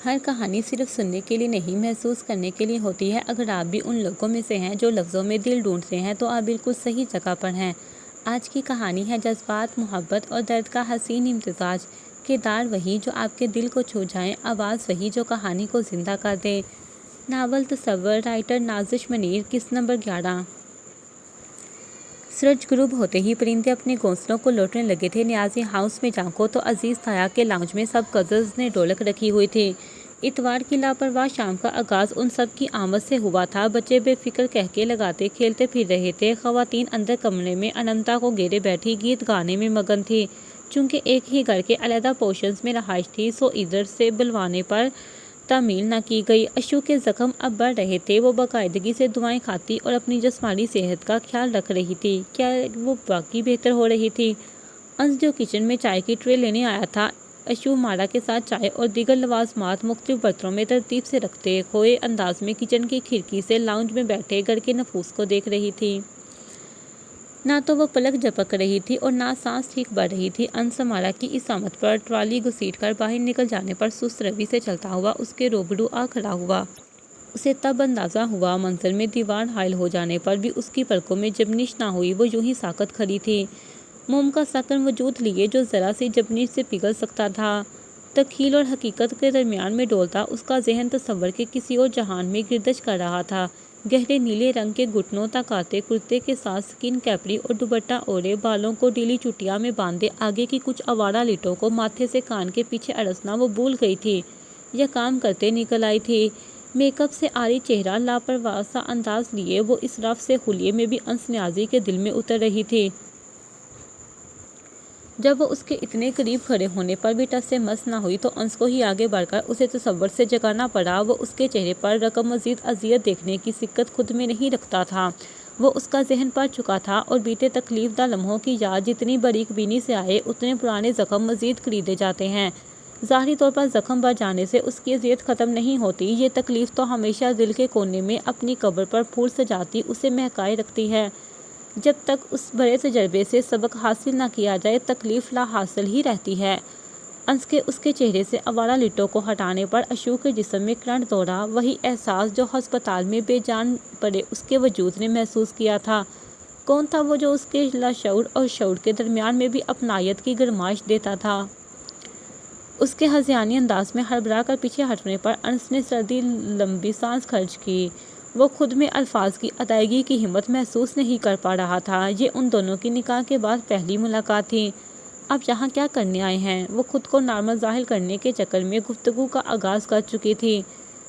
ہر کہانی صرف سننے کے لیے نہیں، محسوس کرنے کے لیے ہوتی ہے۔ اگر آپ بھی ان لوگوں میں سے ہیں جو لفظوں میں دل ڈھونڈتے ہیں تو آپ بالکل صحیح جگہ پر ہیں۔ آج کی کہانی ہے جذبات، محبت اور درد کا حسین امتزاج۔ کردار وہی جو آپ کے دل کو چھو جائیں، آواز وہی جو کہانی کو زندہ کر دے۔ ناول تصور، رائٹر نازش منیر، قسط نمبر 11۔ سورج غروب ہوتے ہی پرندے اپنے گھونسلوں کو لوٹنے لگے تھے۔ نیازی ہاؤس میں جھانکو تو عزیز تھایا کے لاؤنج میں سب کزنز نے ڈھولک رکھی ہوئی تھی۔ اتوار کی لاپرواہ شام کا آغاز ان سب کی آمد سے ہوا تھا۔ بچے بے فکر قہقہے لگاتے کھیلتے پھر رہے تھے۔ خواتین اندر کمرے میں اننتا کو گھیرے بیٹھی گیت گانے میں مگن تھی۔ چونکہ ایک ہی گھر کے علیحدہ پورشنز میں رہائش تھی، سو ادھر سے بلوانے پر تعمیل نہ کی گئی۔ اشو کے زخم اب بڑھ رہے تھے۔ وہ باقاعدگی سے دعائیں کھاتی اور اپنی جسمانی صحت کا خیال رکھ رہی تھی۔ کیا وہ واقعی بہتر ہو رہی تھی؟ انس جو کچن میں چائے کی ٹرے لینے آیا تھا، اشو مارا کے ساتھ چائے اور دیگر لوازمات مختلف برتنوں میں ترتیب سے رکھتے ہوئے انداز میں کچن کی کھڑکی سے لاؤنج میں بیٹھے گھر کے نفوس کو دیکھ رہی تھی۔ نہ تو وہ پلک جھپک رہی تھی اور نہ سانس ٹھیک بڑھ رہی تھی۔ انس مارا کی اس آمد پر ٹرالی گھسیٹ کر باہر نکل جانے پر سست روی سے چلتا ہوا اس کے روبرو آ کھڑا ہوا۔ اسے تب اندازہ ہوا منزل میں دیوار حائل ہو جانے پر بھی اس کی پلکوں میں جنبش نہ ہوئی، وہ یوں ہی ساکت کھڑی تھی، موم کا سکن وجود لیے جو ذرا سی جنبش سے پگھل سکتا تھا۔ تخیل اور حقیقت کے درمیان میں ڈولتا اس کا ذہن تصور کے کسی اور جہان میں گردش کر رہا تھا۔ گہرے نیلے رنگ کے گھٹنوں تک آتے کرتے کے ساتھ سکن کیپری اور دوپٹہ اوڑھے، بالوں کو ڈھیلی چٹیاں میں باندھے آگے کی کچھ آوارہ لٹوں کو ماتھے سے کان کے پیچھے اڑسنا وہ بھول گئی تھی یا کام کرتے نکل آئی تھی۔ میک اپ سے عاری چہرہ، لاپرواہ سا انداز لیے وہ اس رف سے حلیے میں بھی انس نیازی کے دل میں اتر رہی تھی۔ جب وہ اس کے اتنے قریب کھڑے ہونے پر بھی ٹس سے مس نہ ہوئی تو انس کو ہی آگے بڑھ کر اسے تصور سے جگانا پڑا۔ وہ اس کے چہرے پر رقم مزید اذیت دیکھنے کی سکت خود میں نہیں رکھتا تھا۔ وہ اس کا ذہن پڑھ چکا تھا اور بیتے تکلیف دہ لمحوں کی یاد جتنی باریک بینی سے آئے اتنے پرانے زخم مزید کلیدے جاتے ہیں۔ ظاہری طور پر زخم بھر جانے سے اس کی اذیت ختم نہیں ہوتی، یہ تکلیف تو ہمیشہ دل کے کونے میں اپنی قبر پر پھول سجاتی اسے مہکائے رکھتی ہے۔ جب تک اس بڑے تجربے سے سبق حاصل نہ کیا جائے تکلیف لا حاصل ہی رہتی ہے۔ انس کے اس کے چہرے سے آوارہ لٹوں کو ہٹانے پر اشو کے جسم میں کرنٹ دوڑا، وہی احساس جو ہسپتال میں بے جان پڑے اس کے وجود نے محسوس کیا تھا۔ کون تھا وہ جو اس کے لاشعور اور شعور کے درمیان میں بھی اپنائیت کی گرمائش دیتا تھا؟ اس کے ہذیانی انداز میں ہڑبڑا کر پیچھے ہٹنے پر انس نے سردی لمبی سانس خرچ کی۔ وہ خود میں الفاظ کی ادائیگی کی ہمت محسوس نہیں کر پا رہا تھا۔ یہ ان دونوں کی نکاح کے بعد پہلی ملاقات تھی۔ آپ یہاں کیا کرنے آئے ہیں؟ وہ خود کو نارمل ظاہر کرنے کے چکر میں گفتگو کا آغاز کر چکی تھی۔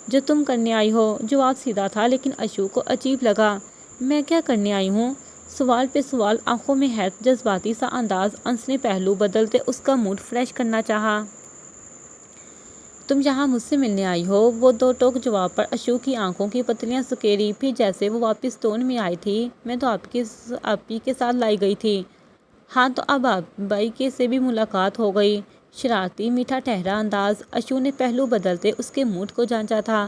جو تم کرنے آئی ہو؟ جواب سیدھا تھا لیکن اشو کو عجیب لگا۔ میں کیا کرنے آئی ہوں؟ سوال پہ سوال، آنکھوں میں حیرت، جذباتی سا انداز۔ انس نے پہلو بدلتے اس کا موڈ فریش کرنا چاہا۔ تم یہاں مجھ سے ملنے آئی ہو؟ وہ دو ٹوک جواب پر اشو کی آنکھوں کی پتلیاں سکیڑی، پھر جیسے وہ واپس ٹون میں آئی تھی، میں تو آپ ہی کے ساتھ لائی گئی تھی۔ ہاں تو اب آپ بائی کے سے بھی ملاقات ہو گئی۔ شرارتی میٹھا ٹھہرا انداز۔ اشو نے پہلو بدلتے اس کے موڈ کو جانچا تھا۔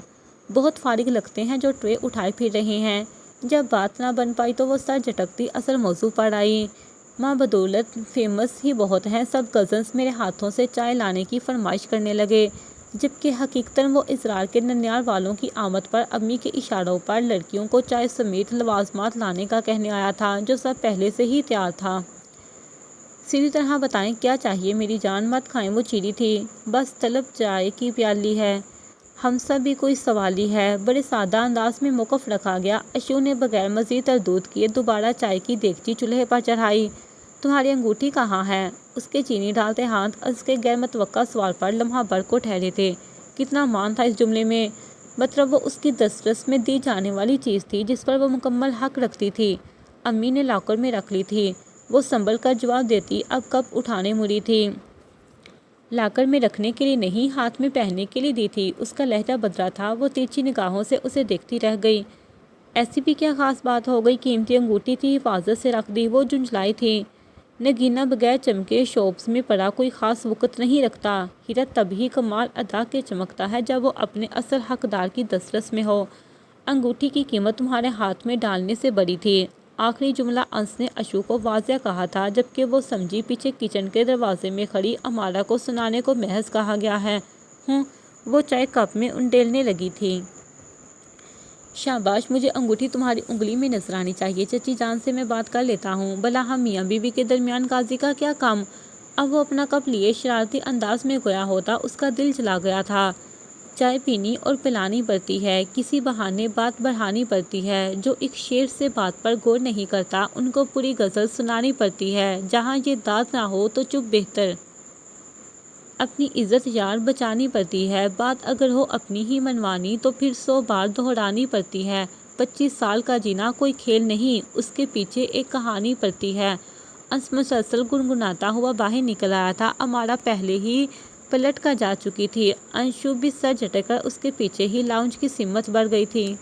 بہت فارغ لگتے ہیں جو ٹرے اٹھائے پھر رہے ہیں۔ جب بات نہ بن پائی تو وہ سر جھٹکتی اصل موضوع پر آئی۔ ماں بدولت فیمس ہی بہت ہیں، سب کزنز میرے ہاتھوں سے چائے لانے کی فرمائش کرنے لگے، جبکہ حقیقتاً وہ اسرار کے ننیال والوں کی آمد پر امی کے اشاروں پر لڑکیوں کو چائے سمیت لوازمات لانے کا کہنے آیا تھا جو سب پہلے سے ہی تیار تھا۔ سیدھی طرح بتائیں کیا چاہیے میری جان؟ مت کھائیں، وہ چیڑی تھی۔ بس طلب چائے کی پیالی ہے، ہم سب بھی کوئی سوالی ہے۔ بڑے سادہ انداز میں موقف رکھا گیا۔ اشو نے بغیر مزید تردد کیے دوبارہ چائے کی دیگچی چولہے پر چڑھائی۔ تمہاری انگوٹھی کہاں ہے؟ اس کے چینی ڈالتے ہاتھ انس کے غیر متوقع سوال پر لمحہ بھر کو ٹھہرے تھے۔ کتنا مان تھا اس جملے میں؟ مطلب وہ اس کی دسترس میں دی جانے والی چیز تھی جس پر وہ مکمل حق رکھتی تھی۔ امی نے لاکر میں رکھ لی تھی، وہ سنبھل کر جواب دیتی، اب کپ اٹھانے مڑی تھی۔ لاکر میں رکھنے کے لیے نہیں، ہاتھ میں پہننے کے لیے دی تھی۔ اس کا لہجہ بدلا تھا، وہ ترچھی نگاہوں سے اسے دیکھتی رہ گئی۔ ایسی بھی کیا خاص بات ہو گئی؟ قیمتی انگوٹھی تھی، حفاظت سے رکھ دی، وہ جھنجھلائی تھی۔ نگینہ بغیر چمکے شوبز میں پڑا کوئی خاص وقت نہیں رکھتا، ہیرا تب ہی کمال ادا کے چمکتا ہے جب وہ اپنے اصل حقدار کی دسترس میں ہو۔ انگوٹھی کی قیمت تمہارے ہاتھ میں ڈالنے سے بڑی تھی۔ آخری جملہ انس نے اشو کو واضح کہا تھا، جبکہ وہ سمجھی پیچھے کچن کے دروازے میں کھڑی امارا کو سنانے کو محض کہا گیا ہے۔ وہ چائے کپ میں انڈیلنے لگی تھی۔ شاباش، مجھے انگوٹھی تمہاری انگلی میں نظر آنی چاہیے۔ چچی جان سے میں بات کر لیتا ہوں، بھلا ہم میاں بیوی کے درمیان قاضی کا کیا کام؟ اب وہ اپنا کپ لیے شرارتی انداز میں گیا ہوتا اس کا دل جلا گیا تھا۔ چائے پینی اور پلانی پڑتی ہے، کسی بہانے بات بڑھانی پڑتی ہے۔ جو ایک شعر سے بات پر غور نہیں کرتا ان کو پوری غزل سنانی پڑتی ہے۔ جہاں یہ داد نہ ہو تو چپ بہتر۔ اپنی عزت یار بچانی پڑتی ہے، بات اگر ہو اپنی ہی منوانی تو پھر 100 بار دہرانی پڑتی ہے۔ 25 سال کا جینا کوئی کھیل نہیں، اس کے پیچھے ایک کہانی پڑتی ہے۔ انس مسلسل گنگناتا ہوا باہر نکل آیا تھا۔ امارا پہلے ہی پلٹ کر جا چکی تھی، انشو بھی سر جھٹک کر اس کے پیچھے ہی لاؤنج کی سمت بڑھ گئی تھی۔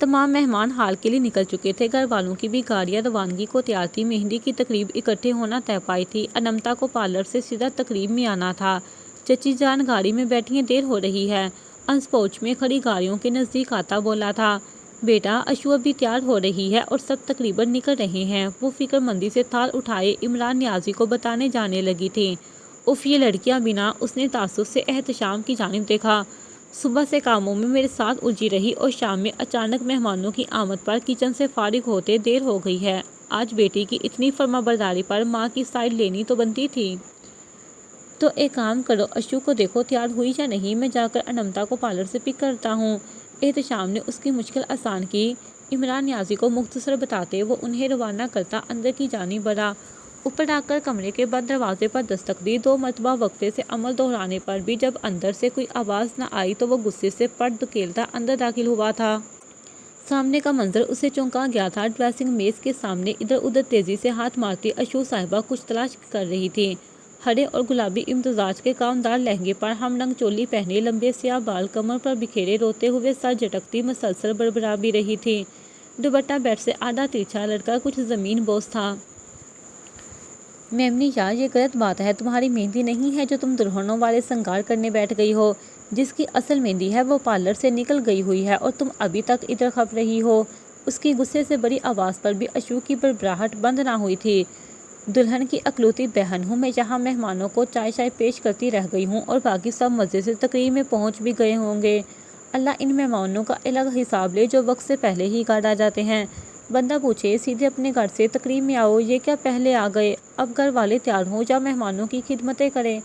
تمام مہمان ہال کے لیے نکل چکے تھے، گھر والوں کی بھی گاڑیاں روانگی کو تیار تھی۔ مہندی کی تقریب اکٹھے ہونا طے پائی تھی۔ انمتا کو پارلر سے سیدھا تقریب میں آنا تھا۔ چچی جان گاڑی میں بیٹھی ہیں، دیر ہو رہی ہے۔ انس پوچھ میں کھڑی گاڑیوں کے نزدیک آتا بولا تھا، بیٹا اشو ابھی تیار ہو رہی ہے اور سب تقریباً نکل رہے ہیں۔ وہ فکر مندی سے تھال اٹھائے عمران نیازی کو بتانے جانے لگی تھی۔ اف یہ لڑکیاں بنا۔ اس نے تعصب سے احتشام کی جانب دیکھا۔ صبح سے کاموں میں میرے ساتھ الجھی رہی اور شام میں اچانک مہمانوں کی آمد پر کچن سے فارغ ہوتے دیر ہو گئی ہے۔ آج بیٹی کی اتنی فرمانبرداری پر ماں کی سائیڈ لینی تو بنتی تھی۔ تو ایک کام کرو، اشو کو دیکھو تیار ہوئی یا نہیں، میں جا کر انمتا کو پارلر سے پک کرتا ہوں۔ احتشام نے اس کی مشکل آسان کی۔ عمران نیازی کو مختصر بتاتے وہ انہیں روانہ کرتا اندر کی جانب بڑھا۔ اوپر آ کر کمرے کے بعد دروازے پر دستک دی۔ 2 مرتبہ وقفے سے عمل دہرانے پر بھی جب اندر سے کوئی آواز نہ آئی تو وہ غصے سے پر دھکیلتا اندر داخل ہوا تھا۔ سامنے کا منظر اسے چونکا گیا تھا۔ ڈریسنگ میز کے سامنے ادھر ادھر تیزی سے ہاتھ مارتی اشو صاحبہ کچھ تلاش کر رہی تھی۔ ہرے اور گلابی امتزاج کے کامدار لہنگے پر ہم رنگ چولی پہنے، لمبے سیاہ بال کمر پر بکھیرے، روتے ہوئے سر جھٹکتی مسلسل بڑبڑا بھی رہی تھی۔ دوپٹہ بیڈ سے آدھا ترچھا لڑکا کچھ زمین بوس تھا۔ میمنی یار، یہ غلط بات ہے، تمہاری مہندی نہیں ہے جو تم دلہنوں والے سنگار کرنے بیٹھ گئی ہو۔ جس کی اصل مہندی ہے وہ پارلر سے نکل گئی ہوئی ہے اور تم ابھی تک ادھر کھپ رہی ہو۔ اس کی غصے سے بڑی آواز پر بھی اشو کی بڑبڑاہٹ بند نہ ہوئی تھی۔ دلہن کی اکلوتی بہن ہوں میں، یہاں مہمانوں کو چائے شائے پیش کرتی رہ گئی ہوں اور باقی سب مزے سے تقریب میں پہنچ بھی گئے ہوں گے۔ اللہ ان مہمانوں کا الگ حساب لے جو وقت سے پہلے ہی گھر آ جاتے ہیں۔ بندہ پوچھے سیدھے اپنے گھر سے تقریب میں آؤ، یہ کیا پہلے آ گئے؟ اب گھر والے تیار ہوں یا مہمانوں کی خدمتیں کریں؟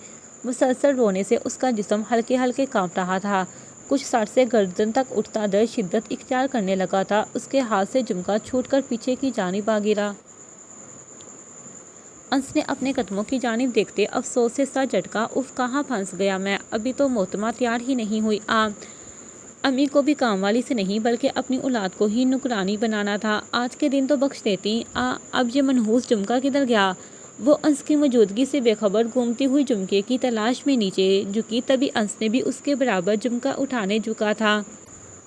مسلسل رونے سے اس کا جسم ہلکے ہلکے کانپ رہا تھا۔ کچھ سر سے گردن تک اٹھتا درد شدت اختیار کرنے لگا تھا۔ اس کے ہاتھ سے جھمکا چھوٹ کر پیچھے کی جانب آ گرا۔ انس نے اپنے قدموں کی جانب دیکھتے افسوس سے سر جھٹکا، اف کہاں پھنس گیا میں، ابھی تو محتمہ تیار ہی نہیں ہوئی۔ امی کو بھی کام والی سے نہیں بلکہ اپنی اولاد کو ہی نوکرانی بنانا تھا۔ آج کے دن تو بخش دیتی۔ اب یہ منحوس جھمکا کدھر گیا؟ وہ انس کی موجودگی سے بے خبر گھومتی ہوئی جھمکے کی تلاش میں نیچے جھکی، تبھی انس نے بھی اس کے برابر جھمکا اٹھانے جھکا تھا۔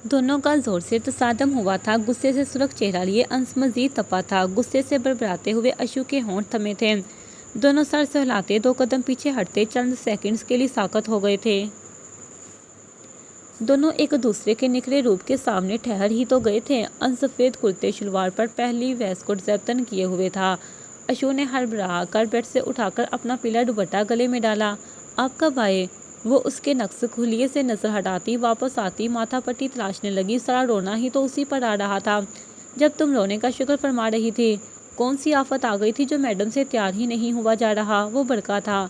دونوں کا زور سے تصادم ہوا تھا۔ غصے سے سرخ چہرہ لیے انس مزید تپا تھا۔ غصے سے بڑبڑاتے ہوئے اشو کے ہونٹ تھمے تھے۔ دونوں سر سہلاتے 2 قدم پیچھے ہٹتے چند سیکنڈز کے لیے ساکت ہو گئے تھے۔ دونوں ایک دوسرے کے نکھرے روپ کے سامنے ٹھہر ہی تو گئے تھے۔ انس سفید کرتے شلوار پر پہلی ویسٹ کوٹ زیبتن کیے ہوئے تھا۔ اشو نے ہڑبڑا کر بیڈ سے اٹھا کر اپنا پیلا دوپٹہ گلے میں ڈالا۔ آپ کب آئے؟ وہ اس کے نقص کھلیے سے نظر ہٹاتی واپس آتی ماتھا پٹی تراشنے لگی۔ سارا رونا ہی تو اسی پر آ رہا تھا جب تم رونے کا شکر فرما رہی تھی۔ کون سی آفت آ گئی تھی جو میڈم سے تیار ہی نہیں ہوا جا رہا؟ وہ بھڑکا تھا۔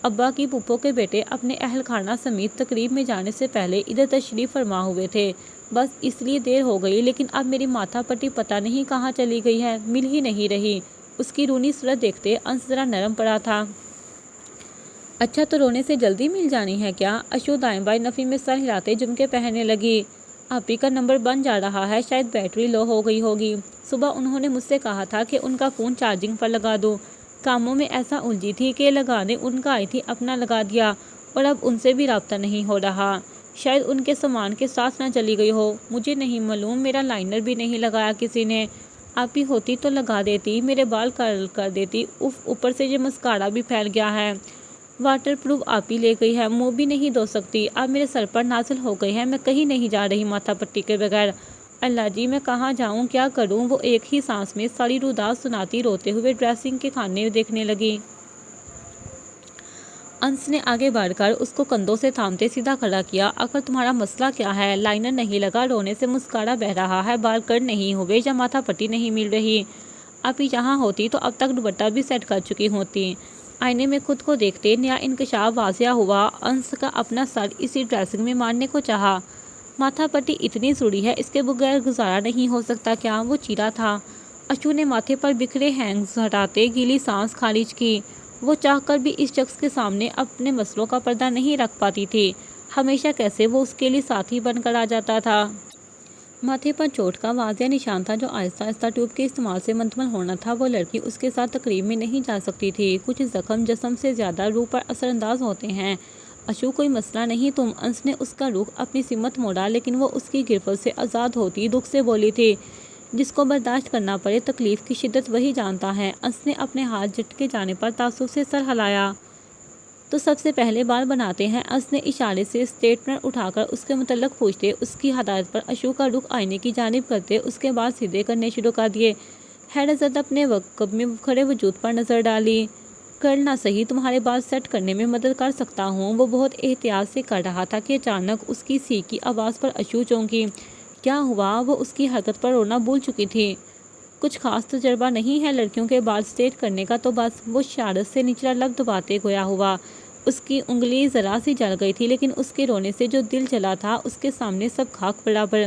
ابا کی پھپھو کے بیٹے اپنے اہل خانہ سمیت تقریب میں جانے سے پہلے ادھر تشریف فرما ہوئے تھے، بس اس لیے دیر ہو گئی، لیکن اب میری ماتھا پٹی پتہ نہیں کہاں چلی گئی ہے، مل ہی نہیں رہی۔ اس کی رونی صورت دیکھتے انس ذرا نرم پڑا تھا۔ اچھا تو رونے سے جلدی مل جانی ہے کیا؟ اشو دائیں بائیں نفی میں سر ہلاتے جھمکے پہننے لگی۔ آپی کا نمبر بن جا رہا ہے، شاید بیٹری لو ہو گئی ہوگی۔ صبح انہوں نے مجھ سے کہا تھا کہ ان کا فون چارجنگ پر لگا دوں، کاموں میں ایسا الجھی تھی کہ لگانے ان کا آئی تھی اپنا لگا دیا، اور اب ان سے بھی رابطہ نہیں ہو رہا۔ شاید ان کے سامان کے ساتھ نہ چلی گئی ہو، مجھے نہیں معلوم۔ میرا لائنر بھی نہیں لگایا کسی نے، آپی ہوتی تو لگا دیتی، میرے بال کرل کر دیتی۔ اف، اوپر سے یہ مسکارا بھی پھیل گیا ہے۔ واٹر پروف آپی لے گئی ہے، منہ بھی نہیں دھو سکتی۔ اب میرے سر پر نازل ہو گئی ہے، میں کہیں نہیں جا رہی ماتھا پٹی کے بغیر۔ اللہ جی، میں کہاں جاؤں، کیا کروں؟ وہ ایک ہی سانس میں ساری روداد سناتی روتے ہوئے ڈریسنگ کے خانے دیکھنے لگی۔ انس نے آگے بڑھ کر اس کو کندھوں سے تھامتے سیدھا کھڑا کیا۔ آخر تمہارا مسئلہ کیا ہے؟ لائنر نہیں لگا، رونے سے مسکارا بہہ رہا ہے، بال کٹ نہیں ہوئے یا ماتھا پٹی نہیں مل رہی؟ ابھی یہاں ہوتی تو اب تک دوپٹہ بھی سیٹ کر چکی ہوتی۔ آئینے میں خود کو دیکھتے نیا انکشاف واضح ہوا۔ انس کا اپنا سر اسی ڈریسنگ میں مارنے کو چاہا۔ ماتھا پٹی اتنی ضروری ہے، اس کے بغیر گزارا نہیں ہو سکتا کیا؟ وہ چیخا تھا۔ اشو نے ماتھے پر بکھرے ہینگز ہٹاتے گیلی سانس خارج کی۔ وہ چاہ کر بھی اس شخص کے سامنے اپنے مسئلوں کا پردہ نہیں رکھ پاتی تھی۔ ہمیشہ کیسے وہ اس کے لیے ساتھی بن کر آ جاتا تھا۔ ماتھے پر چوٹ کا واضح نشان تھا جو آہستہ آہستہ ٹیوب کے استعمال سے منتقل ہونا تھا۔ وہ لڑکی اس کے ساتھ تقریب میں نہیں جا سکتی تھی۔ کچھ زخم جسم سے زیادہ روح پر اثر انداز ہوتے ہیں۔ اشو کوئی مسئلہ نہیں تم۔ انس نے اس کا رخ اپنی سمت موڑا، لیکن وہ اس کی گرفت سے آزاد ہوتی دکھ سے بولی تھی۔ جس کو برداشت کرنا پڑے، تکلیف کی شدت وہی جانتا ہے۔ انس نے اپنے ہاتھ جھٹکے جانے پر تعصب سے سر ہلایا۔ تو سب سے پہلے بال بناتے ہیں۔ انس نے اشارے سے اسٹریٹنر اٹھا کر اس کے متعلق پوچھتے، اس کی ہدایت پر اشو کا رخ آئینے کی جانب کرتے اس کے بال سیدھے کرنے شروع کر دیے۔ حیرت زدہ اپنے وقت میں کھڑے وجود پر نظر ڈالی۔ کرنا صحیح، تمہارے بال سیٹ کرنے میں مدد کر سکتا ہوں۔ وہ بہت احتیاط سے کر رہا تھا کہ اچانک اس کی سی کی آواز پر اشو چونکی۔ کیا ہوا؟ وہ اس کی حرکت پر رونا بھول چکی تھی۔ کچھ خاص تجربہ نہیں ہے لڑکیوں کے بال اسٹریٹ کرنے کا تو بس۔ وہ شرارت سے نچلا لب دباتے گویا ہوا۔ اس کی انگلی ذرا سی جل گئی تھی، لیکن اس کے رونے سے جو دل جلا تھا اس کے سامنے سب خاک برابر۔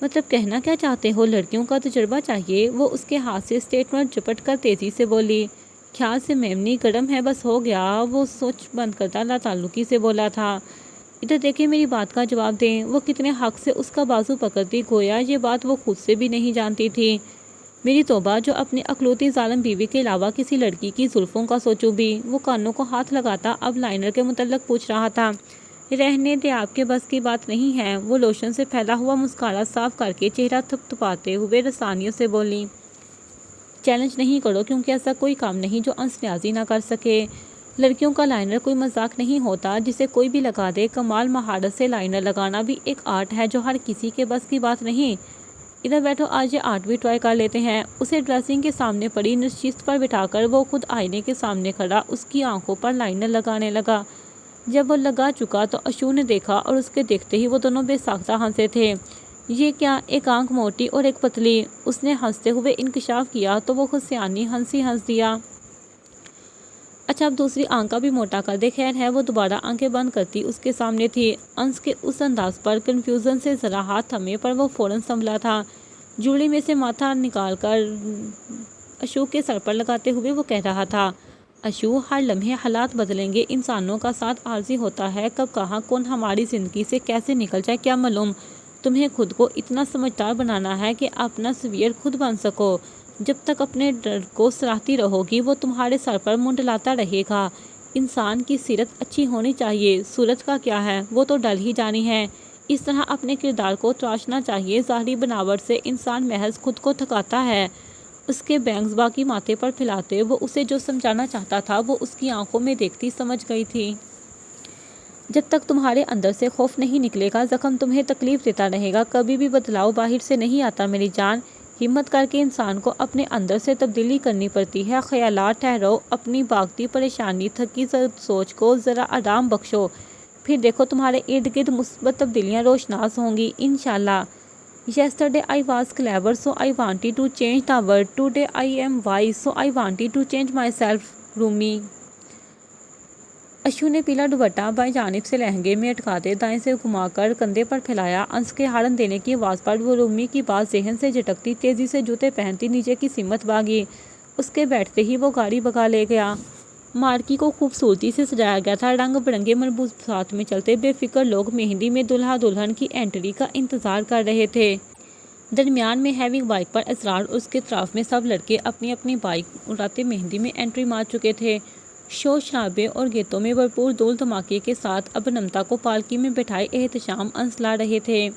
مطلب کہنا کیا چاہتے ہو؟ لڑکیوں کا تجربہ چاہیے؟ وہ اس کے ہاتھ سے اسٹریٹنر جپٹ کر تیزی سے بولی۔ خیال سے میمنی، گرم ہے، بس ہو گیا۔ وہ سوچ بند کرتا لاتعلقی سے بولا تھا۔ ادھر دیکھیں، میری بات کا جواب دیں۔ وہ کتنے حق سے اس کا بازو پکڑتی، گویا یہ بات وہ خود سے بھی نہیں جانتی تھی۔ میری توبہ، جو اپنی اکلوتی ظالم بیوی کے علاوہ کسی لڑکی کی زلفوں کا سوچوں بھی۔ وہ کانوں کو ہاتھ لگاتا اب لائنر کے متعلق پوچھ رہا تھا۔ رہنے دے، آپ کے بس کی بات نہیں ہے۔ وہ لوشن سے پھیلا ہوا مسکارا صاف کر کے چہرہ تھپتھپاتے ہوئے رسانیوں سے بولی۔ چیلنج نہیں کرو، کیونکہ ایسا کوئی کام نہیں جو انس نیازی نہ کر سکے۔ لڑکیوں کا لائنر کوئی مذاق نہیں ہوتا جسے کوئی بھی لگا دے۔ کمال مہارت سے لائنر لگانا بھی ایک آرٹ ہے جو ہر کسی کے بس کی بات نہیں۔ ادھر بیٹھو، آج یہ آرٹ بھی ٹرائی کر لیتے ہیں۔ اسے ڈریسنگ کے سامنے پڑی نشست پر بٹھا کر وہ خود آئینے کے سامنے کھڑا اس کی آنکھوں پر لائنر لگانے لگا۔ جب وہ لگا چکا تو اشو نے دیکھا اور اس کے دیکھتے ہی وہ دونوں بے ساختہ ہنسے تھے۔ یہ کیا؟ ایک آنکھ موٹی اور ایک پتلی۔ اس نے ہنستے ہوئے انکشاف کیا تو وہ خسیانی ہنسی ہنس دیا۔ اچھا، اب دوسری آنکھ کا بھی موٹا کر دے۔ خیر ہے، وہ دوبارہ آنکھیں بند کرتی اس کے سامنے تھی۔ انس کے اس انداز پر کنفیوژن سے ذرا ہاتھ تھمے پر وہ فوراً سنبھلا تھا۔ جوڑی میں سے ماتھا نکال کر اشو کے سر پر لگاتے ہوئے وہ کہہ رہا تھا، اشو، ہر لمحے حالات بدلیں گے، انسانوں کا ساتھ عارضی ہوتا ہے، کب کہاں کون ہماری زندگی سے کیسے نکل جائے کیا معلوم۔ تمہیں خود کو اتنا سمجھدار بنانا ہے کہ اپنا سویئر خود بن سکو۔ جب تک اپنے ڈر کو سراہتی رہو گی وہ تمہارے سر پر منڈلاتا رہے گا۔ انسان کی سیرت اچھی ہونی چاہیے، صورت کا کیا ہے، وہ تو ڈل ہی جانی ہے۔ اس طرح اپنے کردار کو تراشنا چاہیے۔ ظاہری بناوٹ سے انسان محض خود کو تھکاتا ہے۔ اس کے بینگز باقی ماتھے پر پھیلاتے وہ اسے جو سمجھانا چاہتا تھا وہ اس کی آنکھوں میں دیکھتی سمجھ گئی تھی۔ جب تک تمہارے اندر سے خوف نہیں نکلے گا، زخم تمہیں تکلیف دیتا رہے گا۔ کبھی بھی بدلاؤ باہر سے نہیں آتا میری جان۔ ہمت کر کے انسان کو اپنے اندر سے تبدیلی کرنی پڑتی ہے۔ خیالات ٹھہرو، اپنی بھاگتی پریشانی تھکی سوچ کو ذرا آرام بخشو، پھر دیکھو تمہارے ارد گرد مثبت تبدیلیاں روشناس ہوں گی انشاءاللہ۔ Yesterday I was clever so I wanted to change the world. Today I am wise so I wanted to change myself. Rumi. Issue نے پیلا دوپٹہ بائیں جانب سے لہنگے میں اٹکاتے دائیں سے گھما کر کندھے پر پھیلایا۔ انس کے ہارن دینے کی آواز پر وہ رومی کی بات ذہن سے جھٹکتی تیزی سے جوتے پہنتی نیچے کی سمت بھاگی۔ اس کے بیٹھتے ہی وہ گاڑی بھگا لے گیا۔ مارکی کو خوبصورتی سے سجایا گیا تھا۔ رنگ برنگے ملبوسات میں چلتے بے فکر لوگ مہندی میں دلہا دلہن کی انٹری کا انتظار کر رہے تھے۔ درمیان میں ہیوی بائک پر اسرار اور اس کے اطراف میں سب لڑکے اپنی اپنی بائک اڑاتے مہندی میں انٹری مار چکے تھے۔ شور شرابے اور گیتوں میں بھرپور دھول دھماکے کے ساتھ اب نمتا کو پالکی میں بٹھائے احتشام انس لا رہے تھے۔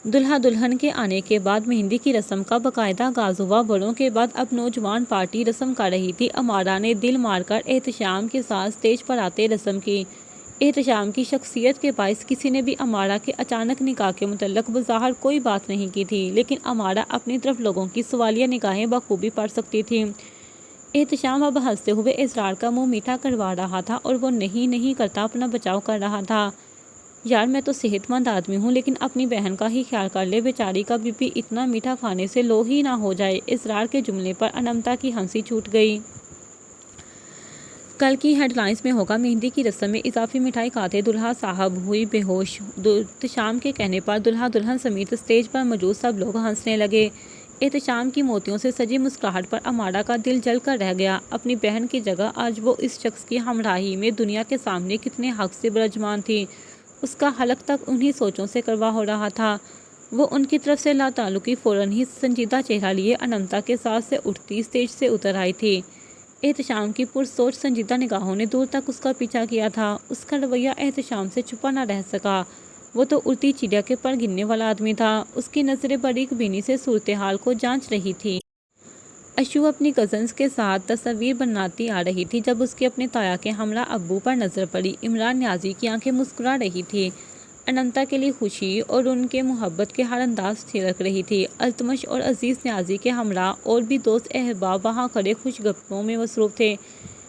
دلہا دلہن کے آنے کے بعد مہندی کی رسم کا باقاعدہ آغاز ہوا۔ بڑوں کے بعد اب نوجوان پارٹی رسم کر رہی تھی۔ امارا نے دل مار کر احتشام کے ساتھ اسٹیج پر آتے رسم کی۔ احتشام کی شخصیت کے باعث کسی نے بھی امارا کے اچانک نکاح کے متعلق بظاہر کوئی بات نہیں کی تھی، لیکن امارا اپنی طرف لوگوں کی سوالیہ نگاہیں بخوبی پڑھ سکتی تھی۔ احتشام اب ہنستے ہوئے اسرار کا منہ میٹھا کروا رہا تھا اور وہ نہیں کرتا اپنا بچاؤ کر رہا تھا۔ یار میں تو صحت مند آدمی ہوں، لیکن اپنی بہن کا ہی خیال کر لے، بیچاری کا بی پی اتنا میٹھا کھانے سے لو ہی نہ ہو جائے۔ اسرار کے جملے پر انمتا کی ہنسی چھوٹ گئی۔ کل کی ہیڈ لائنز میں ہوگا، مہندی کی رسم میں اضافی مٹھائی کھاتے دلہا صاحب ہوئی بے ہوش۔ احتشام کے کہنے پر دلہا دلہن سمیت اسٹیج پر موجود سب لوگ ہنسنے لگے۔ احتشام کی موتیوں سے سجی مسکراہٹ پر امارا کا دل جل کر رہ گیا۔ اپنی بہن کی جگہ آج وہ اس شخص کی ہمراہی میں دنیا کے سامنے کتنے حق سے برجمان تھی، اس کا حلق تک انہی سوچوں سے کروا ہو رہا تھا۔ وہ ان کی طرف سے لاتعلقی فوراً ہی سنجیدہ چہرہ لیے انمتا کے ساتھ سے اٹھتی اسٹیج سے اتر آئی تھی۔ احتشام کی پرسوچ سنجیدہ نگاہوں نے دور تک اس کا پیچھا کیا تھا۔ اس کا رویہ احتشام سے چھپا نہ رہ سکا۔ وہ تو اڑتی چڑیا کے پر گرنے والا آدمی تھا۔ اس کی نظریں باریک بینی سے صورتحال کو جانچ رہی تھی۔ اشو اپنی کزنز کے ساتھ تصاویر بناتی آ رہی تھی جب اس کی اپنے تایا کے ہمراہ ابو پر نظر پڑی۔ عمران نیازی کی آنکھیں مسکرا رہی تھیں۔ انمتا کے لیے خوشی اور ان کے محبت کے ہر انداز چھلک رہی تھی۔ التمش اور عزیز نیازی کے ہمراہ اور بھی دوست احباب وہاں کھڑے خوش گپوں میں مصروف تھے،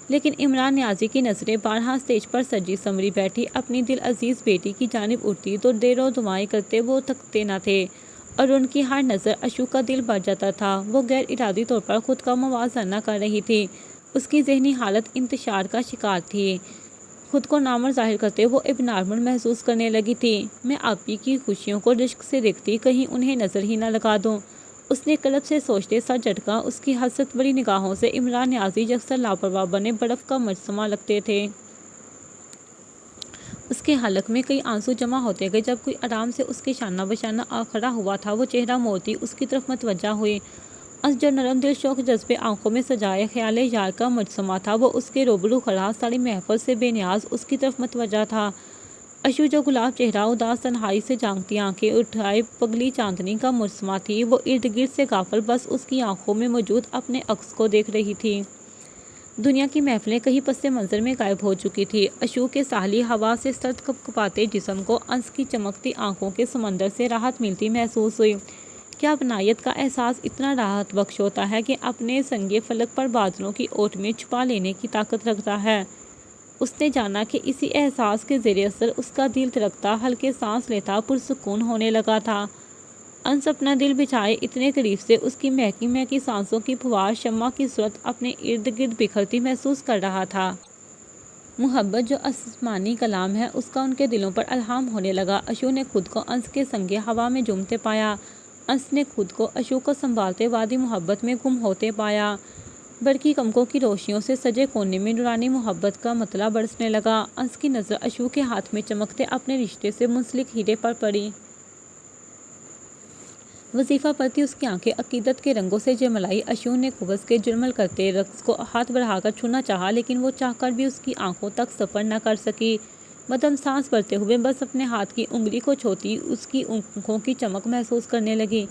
لیکن عمران نیازی کی نظریں بارہا اسٹیج پر سجی سنوری بیٹھی اپنی دل عزیز بیٹی کی جانب اٹھتی تو دیرو دعائیں کرتے وہ تھکتے نہ تھے، اور ان کی ہر نظر اشو کا دل بھر جاتا تھا۔ وہ غیر ارادی طور پر خود کا موازنہ کر رہی تھی۔ اس کی ذہنی حالت انتشار کا شکار تھی۔ خود کو نامر ظاہر کرتے وہ اب نارمل محسوس کرنے لگی تھی۔ میں آپی کی خوشیوں کو رشک سے دیکھتی، کہیں انہیں نظر ہی نہ لگا دوں، اس نے قلب سے سوچتے سر جھٹکا۔ اس کی حسرت بھری نگاہوں سے عمران نیازی یکسر لاپرواہ بنے برف کا مجسمہ لگتے تھے۔ اس کے حلق میں کئی آنسو جمع ہوتے گئے۔ جب کوئی آرام سے اس کے شانہ بشانہ آ کھڑا ہوا تھا، وہ چہرہ موڑتی اس کی طرف متوجہ ہوئی۔ انس جو نرم دل شوق جذبے آنکھوں میں سجائے خیال یار کا مجسمہ تھا، وہ اس کے روبرو کھڑا ساری محفل سے بے نیاز اس کی طرف متوجہ تھا۔ اشو جو گلاب چہرہ، اداس تنہائی سے جھانکتی آنکھیں اٹھائے پگلی چاندنی کا مجسمہ تھی، وہ ارد گرد سے غافل بس اس کی آنکھوں میں موجود اپنے عکس کو دیکھ رہی تھی۔ دنیا کی محفلیں کہیں پس منظر میں غائب ہو چکی تھی۔ اشو کے ساحلی ہوا سے سرد کپکپاتے جسم کو انس کی چمکتی آنکھوں کے سمندر سے راحت ملتی محسوس ہوئی۔ کیا اپنائیت کا احساس اتنا راحت بخش ہوتا ہے کہ اپنے سنگِ فلک پر بادلوں کی اوٹ میں چھپا لینے کی طاقت رکھتا ہے؟ اس نے جانا کہ اسی احساس کے زیر اثر اس کا دل دھڑکتا، ہلکے سانس لیتا، پرسکون ہونے لگا تھا۔ انس اپنا دل بچھائے اتنے قریب سے اس کی مہکی مہکی سانسوں کی پھوار شمع کی صورت اپنے ارد گرد بکھرتی محسوس کر رہا تھا۔ محبت جو آسمانی کلام ہے، اس کا ان کے دلوں پر الہام ہونے لگا۔ اشو نے خود کو انس کے سنگِ ہوا میں جھومتے پایا۔ انس نے خود کو اشو کو سنبھالتے وادی محبت میں گم ہوتے پایا۔ برقی کمکوں کی روشنیوں سے سجے کونے میں نورانی محبت کا مطلع برسنے لگا۔ انس کی نظر اشو کے ہاتھ میں چمکتے اپنے رشتے سے منسلک ہیرے پر پڑی۔ وظیفہ پڑھتی اس کی آنکھیں عقیدت کے رنگوں سے جلملائی۔ اشو نے قوس کے جلمل کرتے رقص کو ہاتھ بڑھا کر چھونا چاہا، لیکن وہ چاہ کر بھی اس کی آنکھوں تک سفر نہ کر سکی۔ مدھم سانس بھرتے ہوئے بس اپنے ہاتھ کی انگلی کو چھوتی اس کی آنکھوں کی چمک محسوس کرنے لگی۔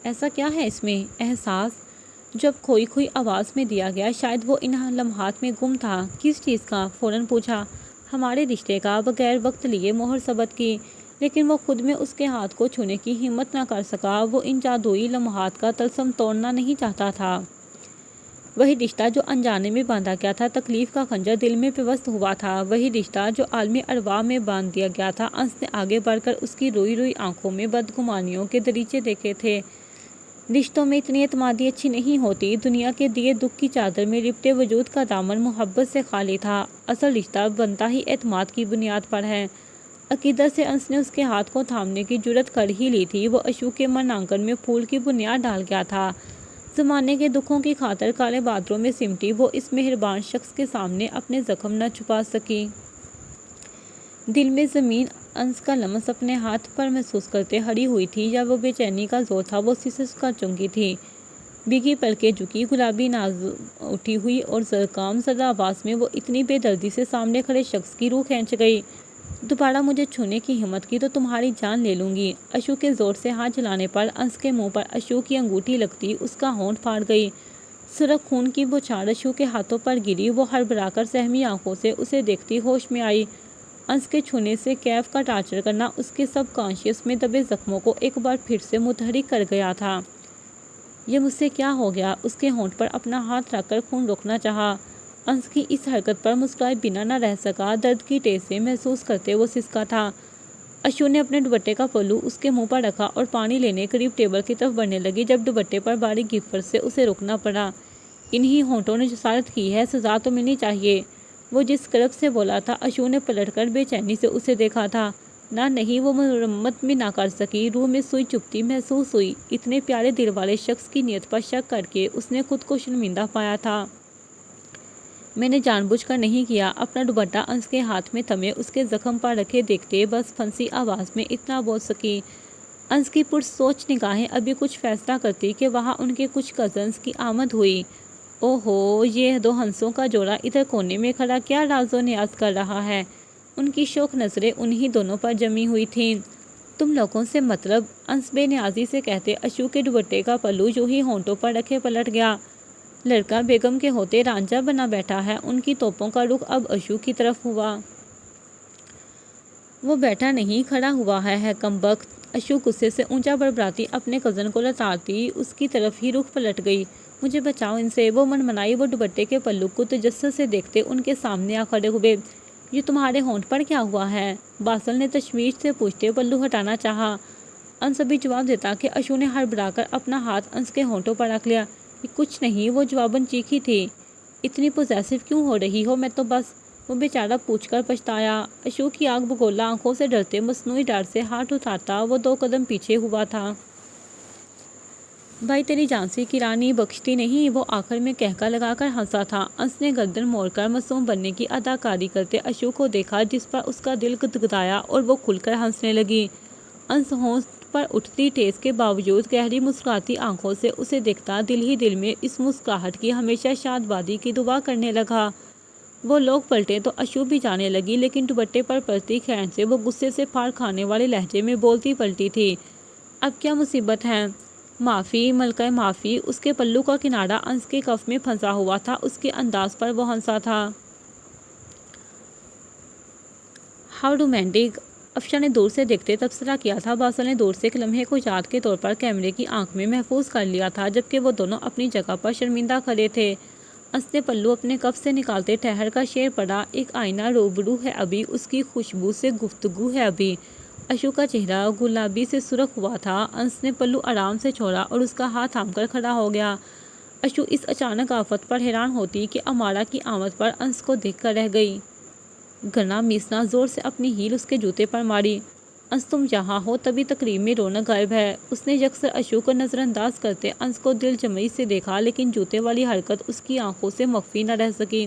ایسا کیا ہے اس میں؟ احساس جو اب کھوئی کھوئی آواز میں دیا گیا، شاید وہ ان لمحات میں گم تھا۔ کس چیز کا؟ فوراً پوچھا۔ ہمارے رشتے کا۔ بغیر وقت لیے مہر ثبت کی، لیکن وہ خود میں اس کے ہاتھ کو چھونے کی ہمت نہ کر سکا۔ وہ ان جادوئی لمحات کا طلسم توڑنا نہیں چاہتا تھا۔ وہی رشتہ جو انجانے میں باندھا گیا تھا، تکلیف کا خنجر دل میں پیوست ہوا تھا، وہی رشتہ جو عالم ارواح میں باندھ دیا گیا تھا۔ انس نے آگے بڑھ کر اس کی روئی روئی آنکھوں میں بدگمانیوں کے دریچے دیکھے تھے۔ رشتوں میں اتنی اعتمادی اچھی نہیں ہوتی۔ دنیا کے دیے دکھ کی چادر میں لپٹے وجود کا دامن محبت سے خالی تھا۔ اصل رشتہ بنتا ہی اعتماد کی بنیاد پر ہے۔ عقیدت سے انس نے اس کے ہاتھ کو تھامنے کی جرأت کر ہی لی تھی۔ وہ اشو کے من آنگن میں پھول کی بنیاد ڈال گیا تھا۔ زمانے کے دکھوں کی خاطر کالے بادلوں میں سمٹی وہ اس مہربان شخص کے سامنے اپنے زخم نہ چھپا سکی۔ دل میں زمین انس کا لمس اپنے ہاتھ پر محسوس کرتے ہری ہوئی تھی، یا وہ بے چینی کا زور تھا؟ وہ سسک کر چونکی تھی، بھیگی پلکیں جھکی، گلابی ناز اٹھی ہوئی، اور زرکام زدہ آواز میں وہ اتنی بے دردی سے سامنے کھڑے شخص کی روح کھینچ گئی۔ دوبارہ مجھے چھونے کی ہمت کی تو تمہاری جان لے لوں گی۔ اشو کے زور سے ہاتھ جلانے پر انس کے منہ پر اشو کی انگوٹھی لگتی اس کا ہونٹ پھاڑ گئی۔ سرخ خون کی بوچھار اشو کے ہاتھوں پر گری۔ وہ ہڑبڑا کر سہمی آنکھوں سے اسے دیکھتی ہوش میں آئی۔ انس کے چھونے سے کیف کا ٹارچر کرنا اس کے سب کانشیس میں دبے زخموں کو ایک بار پھر سے متحرک کر گیا تھا۔ یہ مجھ سے کیا ہو گیا؟ اس کے ہونٹ پر اپنا ہاتھ رکھ کر خون روکنا چاہا۔ انس کی اس حرکت پر مسکرائے بنا نہ رہ سکا۔ درد کی ٹیسیں محسوس کرتے وہ سسکا تھا۔ اشو نے اپنے دوپٹے کا پلو اس کے منہ پر رکھا اور پانی لینے قریب ٹیبل کی طرف بڑھنے لگی جب دوپٹے پر باریک گفٹ سے اسے رکنا پڑا۔ انہی ہونٹوں نے جسارت کی ہے، سزا تو ملنی چاہیے۔ وہ جس کرب سے بولا تھا، اشو نے پلٹ کر بے چینی سے اسے دیکھا تھا۔ نہیں، وہ مرمت بھی نہ کر سکی۔ روح میں سوئی چپتی محسوس ہوئی۔ اتنے پیارے دل والے شخص کی نیت پر شک کر کے اس نے خود کو شرمندہ پایا تھا۔ میں نے جان بوجھ کر نہیں کیا۔ اپنا دوپٹہ انس کے ہاتھ میں تھمے اس کے زخم پر رکھے دیکھتے بس پھنسی آواز میں اتنا بول سکی۔ انس کی پرسوچ نگاہیں ابھی کچھ فیصلہ کرتی کہ وہاں ان کے کچھ کزنز کی آمد ہوئی۔ اوہو، یہ دو ہنسوں کا جوڑا ادھر کونے میں کھڑا کیا راز و نیاز کر رہا ہے؟ ان کی شوق نظریں انہی دونوں پر جمی ہوئی تھیں۔ تم لوگوں سے مطلب؟ انس بے نیازی سے کہتے اشو کے دوپٹے کا پلو جو ہی ہونٹوں پر رکھے پلٹ گیا۔ لڑکا بیگم کے ہوتے رانجھا بنا بیٹھا ہے۔ ان کی توپوں کا رخ اب اشو کی طرف ہوا۔ وہ بیٹھا نہیں، کھڑا ہوا ہے کمبخت۔ اشو غصے سے اونچا بڑبڑاتی اپنے کزن کو لتاڑتی اس کی طرف ہی رخ پلٹ گئی۔ مجھے بچاؤ ان سے، وہ منمنائی۔ وہ دوپٹے کے پلو کو تجسس سے دیکھتے ان کے سامنے آ کھڑے ہوئے۔ یہ تمہارے ہونٹ پر کیا ہوا ہے؟ باسل نے تشویش سے پوچھتے پلو ہٹانا چاہا۔ انس ابھی جواب دیتا کہ اشو نے ہڑبڑا کر اپنا ہاتھ انس کے ہونٹوں پر رکھ لیا۔ یہ کچھ نہیں، وہ جواباً چیخی تھی۔ اتنی پوزیسو کیوں ہو رہی ہو؟ میں تو بس… وہ بیچارہ پوچھ کر پچھتایا۔ اشو کی آگ بگولا آنکھوں سے ڈرتے مصنوعی ڈر سے ہاتھ اٹھاتا وہ 2 قدم پیچھے ہوا تھا۔ بھائی تیری جھانسی کی رانی بخشتی نہیں، وہ آخر میں کہکا لگا کر ہنسا تھا۔ انس نے گردن موڑ کر معصوم بننے کی اداکاری کرتے اشو کو دیکھا جس پر اس کا دل گدگدایا اور وہ کھل کر ہنسنے لگی۔ انس ہونٹ پر اٹھتی ٹھیس کے باوجود گہری مسکراتی آنکھوں سے اسے دیکھتا دل ہی دل میں اس مسکراہٹ کی ہمیشہ شاد بادی کی دعا کرنے لگا۔ وہ لوگ پلٹے تو اشو بھی جانے لگی لیکن دوپٹے پر پڑتی کھینچ سے وہ غصے سے پھاڑ کھانے والے لہجے میں بولتی پلٹی تھی۔ اب کیا مصیبت ہے؟ معافی ملکہ معافی۔ اس کے پلو کا کنارہ انس کے کف میں پھنسا ہوا تھا۔ اس کے انداز پر وہ ہنسا تھا۔ How romantic. افشا نے دور سے دیکھتے تبصرہ کیا تھا۔ باسل نے دور سے ایک لمحے کو یاد کے طور پر کیمرے کی آنکھ میں محفوظ کر لیا تھا جبکہ وہ دونوں اپنی جگہ پر شرمندہ کھڑے تھے۔ انس نے پلو اپنے کف سے نکالتے ٹھہر کر شعر پڑھا۔ ایک آئینہ روبرو ہے ابھی، اس کی خوشبو سے گفتگو ہے ابھی۔ اشو کا چہرہ گلابی سے سرخ ہوا تھا۔ انس نے پلو آرام سے چھوڑا اور اس کا ہاتھ تھام کر کھڑا ہو گیا۔ اشو اس اچانک آفت پر حیران ہوتی کہ امارا کی آمد پر انس کو دیکھ کر رہ گئی۔ گنا میسنا زور سے اپنی ہیل اس کے جوتے پر ماری۔ انس تم یہاں ہو تبھی تقریب میں رونق غائب ہے۔ اس نے یکسر اشو کو نظر انداز کرتے انس کو دل جمعی سے دیکھا لیکن جوتے والی حرکت اس کی آنکھوں سے مخفی نہ رہ سکی۔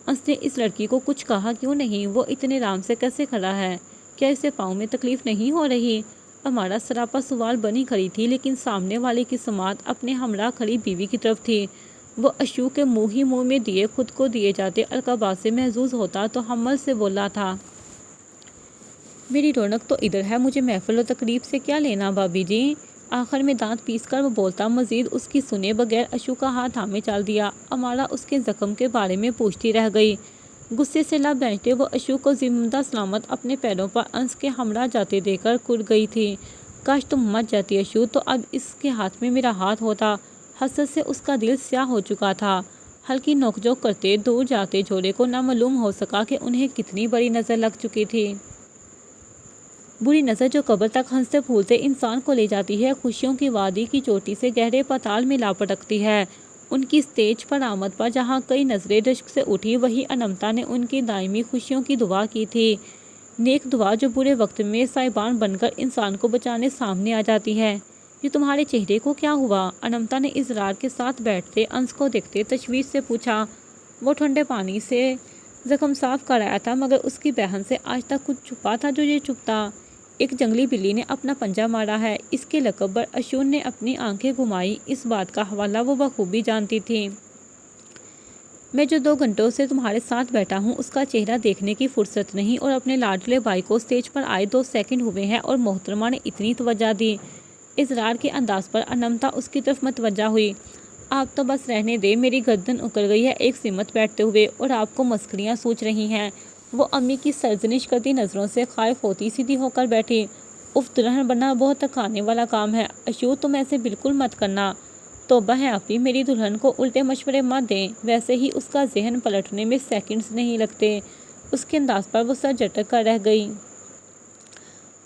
انس نے اس لڑکی کو کچھ کہا کیوں نہیں؟ وہ اتنے آرام سے کیسے کھڑا ہے؟ کیا اسے پاؤں میں تکلیف نہیں ہو رہی؟ امارا سراپا سوال بنی کھڑی تھی لیکن سامنے والے کی سماعت اپنے ہمراہ کھڑی بیوی کی طرف تھی۔ وہ اشو کے منہ ہی منہ میں دیے خود کو دیے جاتے القابات سے محظوظ ہوتا تو حمل سے بولا تھا۔ میری رونق تو ادھر ہے، مجھے محفل و تقریب سے کیا لینا بھابی جی؟ آخر میں دانت پیس کر وہ بولتا مزید اس کی سنے بغیر اشو کا ہاتھ تھامے چل دیا۔ امارا اس کے زخم کے بارے میں پوچھتی رہ گئی۔ غصے سے لب بھینچتے وہ اشو کو زندہ سلامت اپنے پیروں پر انس کے ہمراہ جاتے دیکھ کر کڑ گئی تھی۔ کاش تم مت جاتی اشو تو اب اس کے ہاتھ میں میرا ہاتھ ہوتا۔ حسرت سے اس کا دل سیاہ ہو چکا تھا۔ ہلکی نوک جھوک کرتے دور جاتے جوڑے کو نہ معلوم ہو سکا کہ انہیں کتنی بڑی نظر لگ چکی تھی۔ بری نظر جو قبر تک ہنستے پھولتے انسان کو لے جاتی ہے، خوشیوں کی وادی کی چوٹی سے گہرے پاتال میں لا پٹکتی ہے۔ ان کی اسٹیج پر آمد پر جہاں کئی نظریں رشک سے اٹھی وہیں انمتا نے ان کی دائمی خوشیوں کی دعا کی تھی۔ نیک دعا جو برے وقت میں سائبان بن کر انسان کو بچانے سامنے آ جاتی ہے۔ یہ تمہارے چہرے کو کیا ہوا؟ انمتا نے اصرار کے ساتھ بیٹھتے انس کو دیکھتے تشویش سے پوچھا۔ وہ ٹھنڈے پانی سے زخم صاف کر آیا تھا مگر اس کی بہن سے آج تک کچھ چھپا تھا جو یہ چھپتا؟ ایک جنگلی بلی نے اپنا پنجہ مارا ہے، اس کے لقب پر اشو نے اپنی آنکھیں گھمائی۔ اس بات کا حوالہ وہ بخوبی جانتی تھی۔ میں جو 2 گھنٹوں سے تمہارے ساتھ بیٹھا ہوں اس کا چہرہ دیکھنے کی فرصت نہیں اور اپنے لاڈلے بھائی کو اسٹیج پر آئے 2 سیکنڈ ہوئے ہیں اور محترمہ نے اتنی توجہ دی۔ اصرار کے انداز پر انمتا اس کی طرف متوجہ ہوئی۔ آپ تو بس رہنے دیں، میری گردن اکڑ گئی ہے ایک سمت بیٹھتے ہوئے اور آپ کو مسکریاں سوچ رہی ہیں۔ وہ امی کی سرزنش کرتی نظروں سے خائف ہوتی سیدھی ہو کر بیٹھی۔ اف، دلہن بننا بہت تکانے والا کام ہے اشو، تم ایسے بالکل مت کرنا۔ توبہ ہے آپی، میری دلہن کو الٹے مشورے مت دیں، ویسے ہی اس کا ذہن پلٹنے میں سیکنڈز نہیں لگتے۔ اس کے انداز پر وہ سر جھٹک کر رہ گئی۔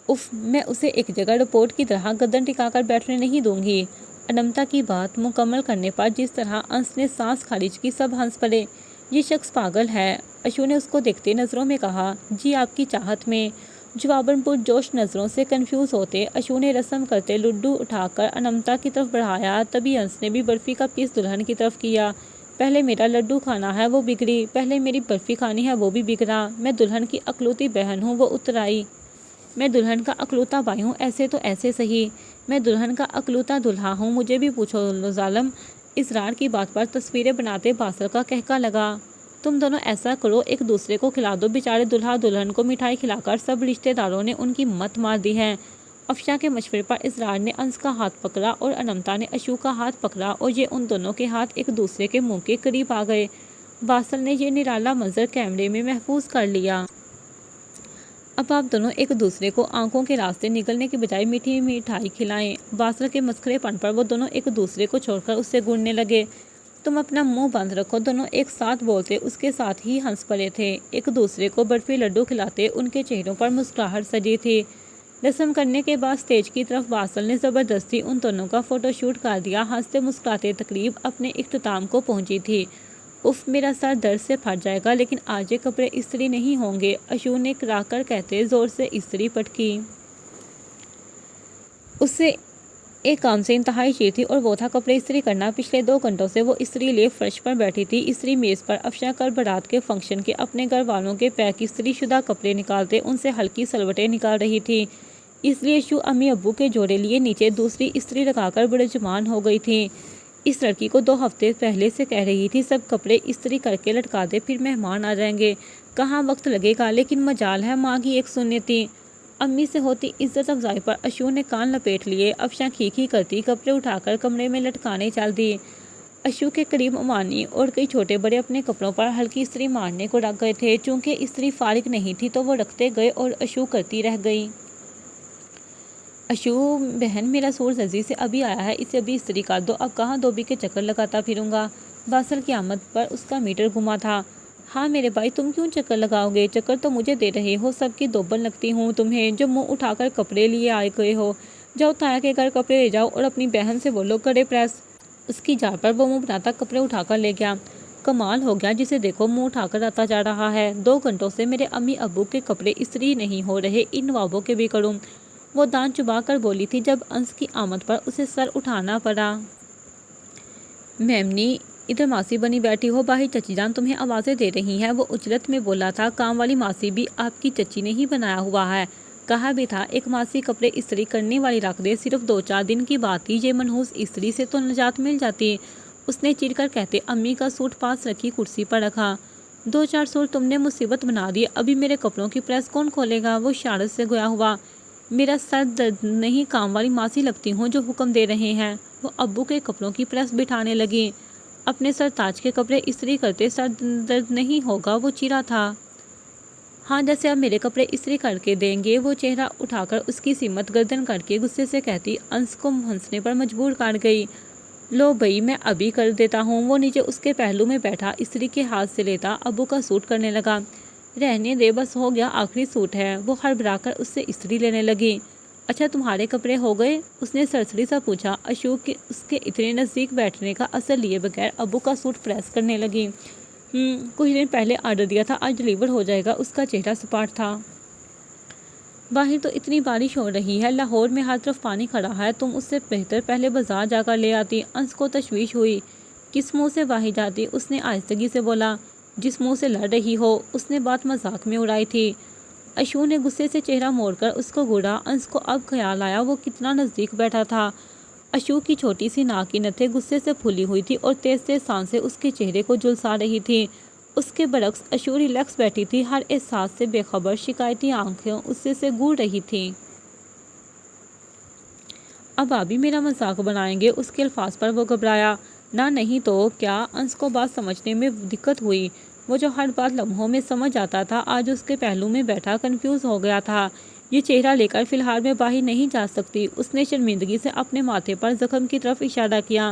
اف، میں اسے ایک جگہ رپورٹ کی طرح گردن ٹکا کر بیٹھنے نہیں دوں گی۔ انمتا کی بات مکمل کرنے پر جس طرح انس نے سانس خارج کی، سب ہنس پڑے۔ یہ شخص پاگل ہے، اشو نے اس کو دیکھتے نظروں میں کہا۔ جی آپ کی چاہت میں، جواباً پرجوش نظروں سے کنفیوز ہوتے اشو نے رسم کرتے لڈو اٹھا کر انمتا کی طرف بڑھایا۔ تبھی انس نے بھی برفی کا پیس دلہن کی طرف کیا۔ پہلے میرا لڈو کھانا ہے، وہ بگڑی، پہلے میری برفی کھانی ہے، وہ بھی بگڑا۔ میں دلہن کی اکلوتی بہن ہوں، وہ اتر آئی۔ میں دلہن کا اکلوتا بھائی ہوں، ایسے تو ایسے صحیح۔ میں دلہن کا اکلوتا دلہا ہوں، مجھے بھی پوچھو ظالم۔ اسرار کی بات پر تصویریں بناتے باسل کا قہقہ لگا۔ تم دونوں ایسا کرو، ایک دوسرے کو کھلا دو، بیچارے دلہا دلہن کو مٹھائی کھلا کر سب رشتہ داروں نے ان کی مت مار دی ہے۔ افشاں کے مشورے پر اسرار نے انس کا ہاتھ پکڑا اور انمتا نے اشو کا ہاتھ پکڑا اور یہ ان دونوں کے ہاتھ ایک دوسرے کے منہ کے قریب آ گئے۔ باسل نے یہ نرالا منظر کیمرے میں محفوظ کر لیا۔ اب آپ دونوں ایک دوسرے کو آنکھوں کے راستے نگلنے کے بجائے میٹھی مٹھائی کھلائیں۔ باسل کے مسخرے پن پر وہ دونوں ایک دوسرے کو چھوڑ کر اس سے گڑنے لگے۔ تم اپنا منہ بند رکھو، دونوں ایک ساتھ بولتے اس کے ساتھ ہی ہنس پڑے تھے۔ ایک دوسرے کو برفی لڈو کھلاتے ان کے چہروں پر مسکراہٹ سجی تھی۔ رسم کرنے کے بعد اسٹیج کی طرف باسل نے زبردستی ان دونوں کا فوٹو شوٹ کر دیا۔ ہنستے مسکراتے تقریب اپنے اختتام کو پہنچی تھی۔ اف، میرا سر درد سے پھٹ جائے گا، لیکن آج یہ کپڑے استری نہیں ہوں گے، اشو نے کرا کر کہتے زور سے استری پٹکی۔ اس سے ایک کام سے انتہائی چیر تھی اور وہ تھا کپڑے استری کرنا۔ پچھلے 2 گھنٹوں سے وہ استری لیے فرش پر بیٹھی تھی۔ استری میز پر افشاں کل برات کے فنکشن کے اپنے گھر والوں کے پیک استری شدہ کپڑے نکالتے ان سے ہلکی سلوٹیں نکال رہی تھی۔ اس لیے اشو امی ابو کے جوڑے لیے نیچے دوسری استری لگا کر بڑے جمان ہو گئی تھی۔ اس لڑکی کو 2 ہفتے پہلے سے کہہ رہی تھی سب کپڑے استری کر کے لٹکا دے، پھر مہمان آ جائیں گے، کہاں وقت لگے گا، لیکن مجال ہے ماں کی ایک سنتی۔ امی سے ہوتی عزت افزائی پر اشو نے کان لپیٹ لیے۔ افشاں کھی کھی کرتی کپڑے اٹھا کر کمرے میں لٹکانے چل دی۔ اشو کے قریب امانی اور کئی چھوٹے بڑے اپنے کپڑوں پر ہلکی استری مارنے کو رکھ گئے تھے۔ چونکہ استری فارغ نہیں تھی تو وہ رکھتے گئے اور اشو کرتی رہ گئی۔ اشو بہن، میرا سور زرزی سے ابھی آیا ہے، اسے ابھی استری کر دو، اب کہاں دھوبی کے چکر لگاتا پھروں گا۔ باسل کی آمد پر اس کا میٹر گھما تھا۔ ہاں میرے بھائی، تم کیوں چکر لگاؤ گے؟ چکر تو مجھے دے رہے ہو، سب کی دوبل لگتی ہوں تمہیں جو منہ اٹھا کر کپڑے لیے آئے گئے ہو۔ جاؤ تایا کے گھر کپڑے لے جاؤ اور اپنی بہن سے بولو کرے پریس۔ اس کی جار پر وہ منہ بناتا کپڑے اٹھا کر لے گیا۔ کمال ہو گیا، جسے دیکھو منہ اٹھا کر آتا جا رہا ہے۔ 2 گھنٹوں سے میرے امی ابو کے کپڑے استری نہیں ہو رہے، ان نوابوں کے بھی کروں، وہ دان چبا کر بولی تھی جب انس کی آمد پر اسے سر اٹھانا پڑا۔ میمنی، ادھر ماسی بنی بیٹھی ہو، باہر چچی جان تمہیں آوازیں دے رہی ہیں، وہ اجلت میں بولا تھا۔ کام والی ماسی بھی آپ کی چچی نے ہی بنایا ہوا ہے، کہا بھی تھا ایک ماسی کپڑے استری کرنے والی رکھ دے، صرف 2-4 دن کی بات تھی، یہ منحوس استری سے تو نجات مل جاتی۔ اس نے چڑھ کر کہتے امی کا سوٹ پاس رکھی کرسی پر رکھا۔ 2-4 سوٹ تم نے مصیبت بنا دی، ابھی میرے کپڑوں کی پریس کون کھولے گا؟ وہ شرارت سے گویا ہوا۔ میرا سر درد نہیں، کام والی ماسی لگتی ہوں جو حکم دے رہے ہیں۔ وہ ابو کے کپڑوں کی پریس بٹھانے لگی۔ اپنے سر تاج کے کپڑے استری کرتے سر درد نہیں ہوگا، وہ چیرا تھا۔ ہاں، جیسے اب میرے کپڑے استری کر کے دیں گے۔ وہ چہرہ اٹھا کر اس کی سمت گردن کر کے غصے سے کہتی انس کو ہنسنے پر مجبور کر گئی۔ لو بھئی، میں ابھی کر دیتا ہوں۔ وہ نیچے اس کے پہلو میں بیٹھا استری کے ہاتھ سے لیتا ابو کا سوٹ کرنے لگا۔ رہنے دے، بس ہو گیا، آخری سوٹ ہے۔ وہ ہڑبڑا کر اس سے استری لینے لگی۔ اچھا تمہارے کپڑے ہو گئے؟ اس نے سرسری سا پوچھا۔ اشو کے اس کے اتنے نزدیک بیٹھنے کا اثر لیے بغیر ابو کا سوٹ پریس کرنے لگی۔ کچھ دن پہلے آرڈر دیا تھا، آج ڈلیور ہو جائے گا۔ اس کا چہرہ سپاٹ تھا۔ باہر تو اتنی بارش ہو رہی ہے، لاہور میں ہر طرف پانی کھڑا ہے، تم اس سے بہتر پہلے بازار جا کر لے آتی۔ انس کو تشویش ہوئی۔ کس منہ سے باہر جاتی؟ اس نے آہستگی سے بولا۔ جس منہ سے لڑ رہی ہو۔ اس نے بات مذاق میں اڑائی تھی۔ اشو نے غصے سے چہرہ موڑ کر اس کو گھوڑا۔ انس کو اب خیال آیا وہ کتنا نزدیک بیٹھا تھا۔ اشو کی چھوٹی سی ناک کی نتھیں غصے سے پھولی ہوئی تھی اور تیز تیز سانسیں اس کے چہرے کو جھلسا رہی تھی۔ اس کے برعکس اشو ریلیکس بیٹھی تھی، ہر احساس سے بے خبر، شکایتی آنکھیں اس سے گور رہی تھیں۔ اب آبی میرا مذاق بنائیں گے؟ اس کے الفاظ پر وہ گھبرایا۔ نہ نہیں تو کیا؟ انس کو بات سمجھنے میں دقت ہوئی۔ وہ جو ہر بات لمحوں میں سمجھ جاتا تھا، آج اس کے پہلو میں بیٹھا کنفیوز ہو گیا تھا۔ یہ چہرہ لے کر فی الحال میں باہر نہیں جا سکتی۔ اس نے شرمندگی سے اپنے ماتھے پر زخم کی طرف اشارہ کیا۔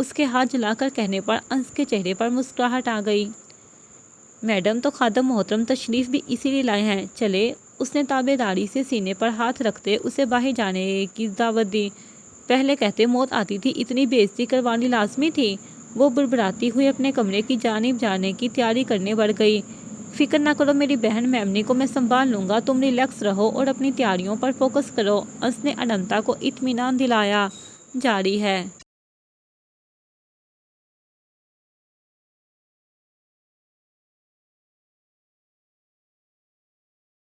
اس کے ہاتھ جلا کر کہنے پر انس کے چہرے پر مسکراہٹ آ گئی۔ میڈم تو خادم محترم تشریف بھی اسی لیے لائے ہیں، چلے۔ اس نے تابع داری سے سینے پر ہاتھ رکھتے اسے باہر جانے کی دعوت دی۔ پہلے کہتے موت آتی تھی، اتنی بے عزتی کروانی لازمی تھی؟ وہ بڑبڑاتی ہوئی اپنے کمرے کی جانب جانے کی تیاری کرنے بڑھ گئی۔ فکر نہ کرو میری بہن میمنی کو میں سنبھال لوں گا، تم ریلیکس رہو اور اپنی تیاریوں پر فوکس کرو۔ انس نے اننتا کو اطمینان دلایا۔ جاری ہے۔